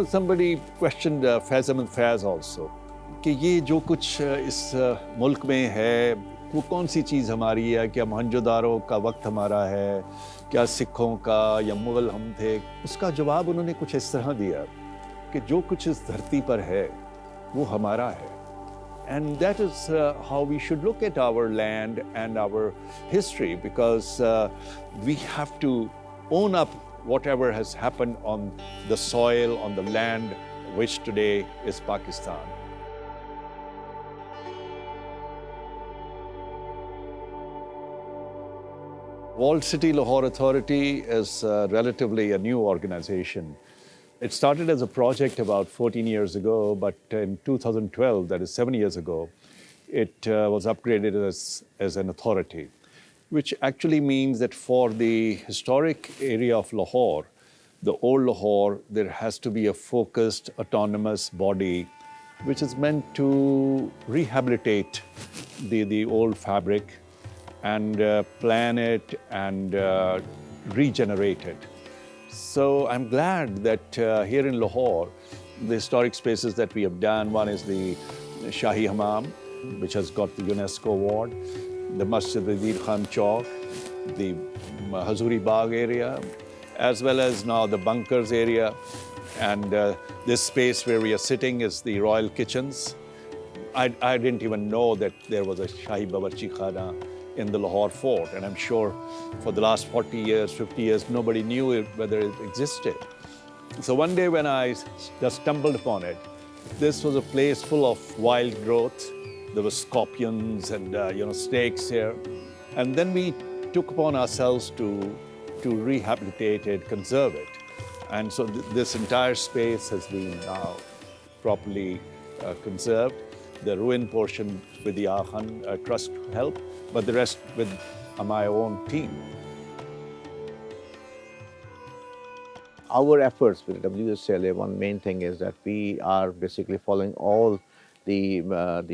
somebody questioned Faiz Ahmed Faiz also कि ये जो कुछ इस मुल्क में है वो कौन सी चीज़ हमारी है, क्या मोहनजोदारो का वक्त हमारा है, क्या सिखों का या मुग़ल हम थे। उसका जवाब उन्होंने कुछ इस तरह दिया कि जो कुछ इस धरती पर है वो हमारा है। And that is how we should look at our land and our history, because we have to own up whatever has happened on the soil, on the land, which today is Pakistan. Walled City Lahore Authority is relatively a new organization. It started as a project about 14 years ago, but in 2012, that is 7 years ago, it was upgraded as an authority, which actually means that for the historic area of Lahore, the old Lahore, there has to be a focused, autonomous body which is meant to rehabilitate the old fabric and plan it and regenerate it. So I'm glad that here in Lahore, the historic spaces that we have done, one is the Shahi Hammam, which has got the UNESCO award, the Masjid Wazir Khan Chowk, the Hazuri Bagh area, as well as now the bunkers area. And this space where we are sitting is the royal kitchens. I didn't even know that there was a Shahi Bawarchi Khana in the Lahore Fort, and I'm sure for the last 40 years, 50 years, nobody knew whether it existed. So one day when I just stumbled upon it, this was a place full of wild growth. There were scorpions and snakes here. And then we took upon ourselves to rehabilitate it, conserve it. And so this entire space has been now properly conserved. The ruined portion with the Akhan Trust help, but the rest with my own team. Our efforts with WSLA, one main thing is that we are basically following all the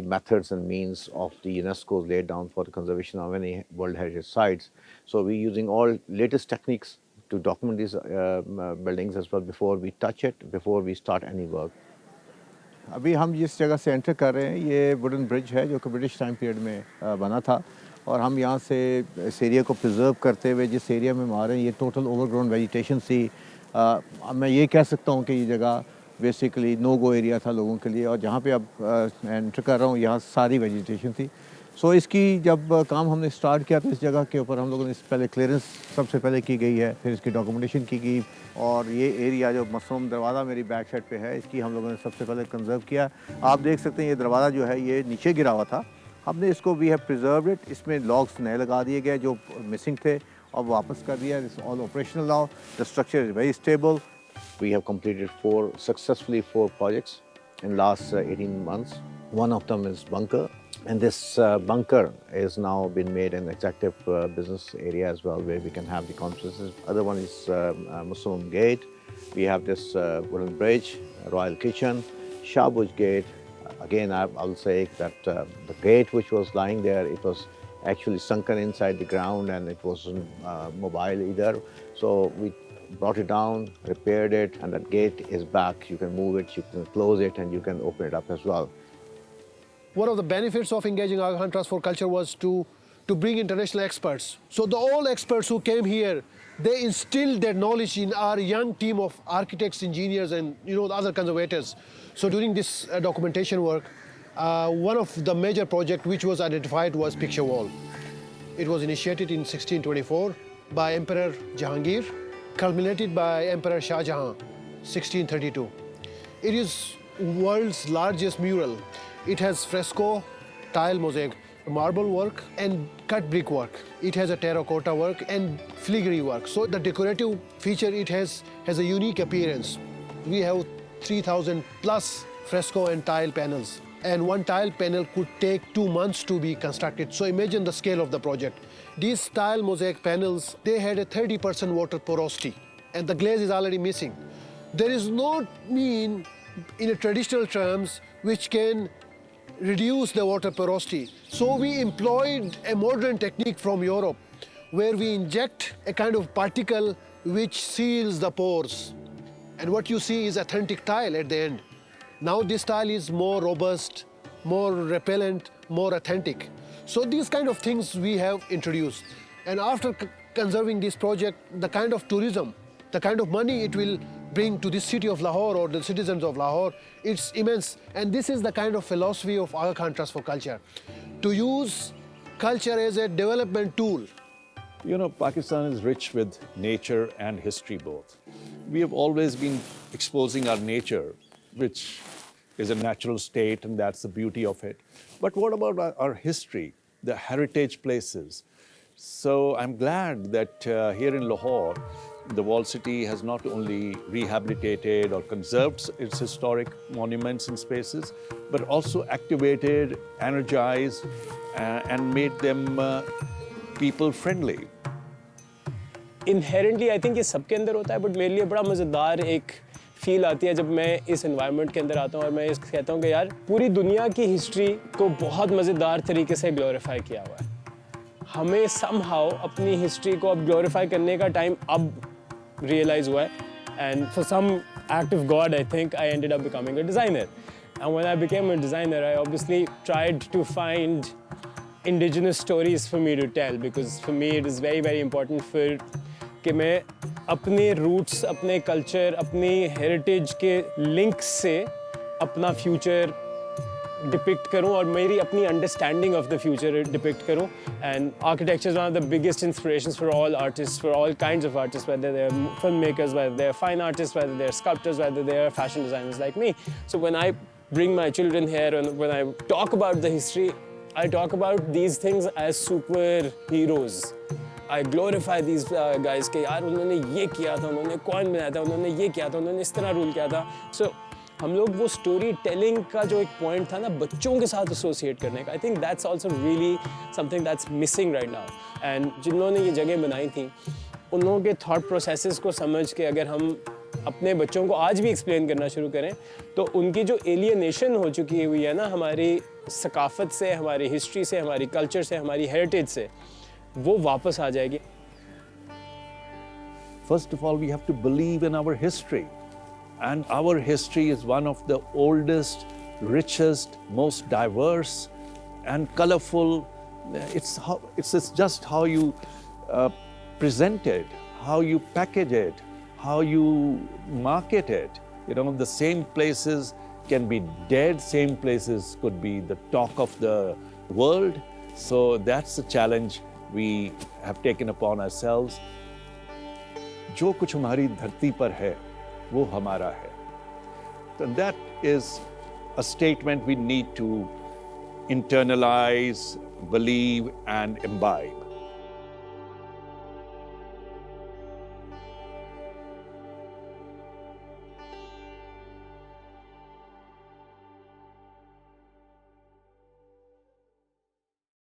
methods and means of the UNESCO laid down for the conservation of any World Heritage Sites. So we're using all latest techniques to document these buildings as well before we touch it, before we start any work. अभी हम जिस जगह से enter कर रहे हैं ये wooden bridge है जो कि ब्रिटिश टाइम पीरियड में बना था और हम यहाँ से इस एरिया को प्रिजर्व करते हुए जिस एरिया में हम आ रहे हैं ये टोटल ओवरग्रोन वेजिटेशन थी। मैं ये कह सकता हूँ कि ये जगह बेसिकली नो गो एरिया था लोगों के लिए और जहाँ पे अब एंटर कर रहा हूँ यहाँ सारी वेजिटेशन थी। सो इसकी जब काम हमने स्टार्ट किया तो इस जगह के ऊपर हम लोगों ने पहले क्लियरेंस सबसे पहले की गई है, फिर इसकी डॉक्यूमेंटेशन की गई और ये एरिया जो मसरूम दरवाज़ा मेरी बैक साइड पे है इसकी हम लोगों ने सबसे पहले कंजर्व किया। आप देख सकते हैं ये दरवाज़ा जो है ये नीचे गिरा हुआ था, हमने इसको वी हैव प्रिजर्व्ड इट, इसमें लॉग्स नए लगा दिए गए जो मिसिंग थे और वापस कर दिया। It's all operational now, the structure is very stable. We have completed successfully four projects in last 18 months. One of them is bunker. And this bunker is now been made an executive business area as well, where we can have the conferences. Other one is Muslim Gate. We have this wooden bridge, royal kitchen, Shahbuj Gate. Again, I'll say that the gate which was lying there, it was actually sunken inside the ground and it wasn't mobile either. So we brought it down, repaired it, and that gate is back. You can move it, you can close it, and you can open it up as well. One of the benefits of engaging Aga Khan Trust for Culture was to bring international experts. So all experts who came here, they instilled their knowledge in our young team of architects, engineers, and the other conservators. So during this documentation work, one of the major projects which was identified was Picture Wall. It was initiated in 1624 by Emperor Jahangir, culminated by Emperor Shah Jahan, 1632. It is world's largest mural. It has fresco, tile mosaic, marble work and cut brick work. It has a terracotta work and filigree work. So the decorative feature it has a unique appearance. We have 3,000 plus fresco and tile panels. And one tile panel could take 2 months to be constructed. So imagine the scale of the project. These tile mosaic panels, they had a 30% water porosity and the glaze is already missing. There is no mean in a traditional terms which can reduce the water porosity. So we employed a modern technique from Europe where we inject a kind of particle which seals the pores. And what you see is authentic tile at the end. Now this tile is more robust, more repellent, more authentic. So these kind of things we have introduced. And after conserving this project, the kind of tourism, the kind of money it will bring to the city of Lahore or the citizens of Lahore, it's immense. And this is the kind of philosophy of Aga Khan Trust for Culture, to use culture as a development tool. You know, Pakistan is rich with nature and history both. We have always been exposing our nature, which is a natural state, and that's the beauty of it. But what about our history, the heritage places? So I'm glad that here in Lahore, the walled city has not only rehabilitated or conserved its historic monuments and spaces, but also activated, energized, and made them people friendly. Inherently, I think ये सबके अंदर होता है, but मेरे लिए बड़ा मज़ेदार एक फील आती है जब मैं इस environment के अंदर आता हूँ और मैं इस कहता हूँ कि यार पूरी दुनिया की history को बहुत मज़ेदार तरीके से glorify किया हुआ है. हमें somehow अपनी history को अब glorify करने का time अब realize हुआ है. And for some act of God, I think I ended up becoming a designer. And when I became a designer, I obviously tried to find indigenous stories for me to tell, because for me it is very, very important for कि मैं अपने roots, अपने culture, अपनी heritage के links से अपना future depict करूँ और मेरी अपनी understanding of the future depict करूँ. And architecture is one of the biggest inspirations for all artists, for all kinds of artists, whether they're filmmakers, whether they're fine artists, whether they're sculptors, whether they're fashion designers like me. So when I bring my children here and when I talk about the history, I talk about these things as superheroes. I glorify these guys कि यार उन्होंने ये किया था, उन्होंने coin बनाया था, उन्होंने ये किया था, उन्होंने इस तरह रूल किया था. So हम लोग वो स्टोरी टेलिंग का जो एक पॉइंट था ना बच्चों के साथ एसोसिएट करने का, I think that's also really something that's missing right now. And जिन लोगों ने ये जगह बनाई थी उन लोगों के थॉट प्रोसेसेस को समझ के अगर हम अपने बच्चों को आज भी एक्सप्लेन करना शुरू करें तो उनकी जो एलियनेशन हो चुकी हुई है ना हमारी सकाफत से, हमारी हिस्ट्री से, हमारी कल्चर से, हमारी हेरिटेज से, वो वापस आ जाएगी. First of all, we have to believe in our history. And our history is one of the oldest, richest, most diverse and colorful. It's just how you present it, how you package it, how you market it. You know, the same places can be dead, same places could be the talk of the world. So that's the challenge we have taken upon ourselves. जो कुछ हमारी धरती पर है, वो हमारा है. And that is a statement we need to internalize, believe, and imbibe.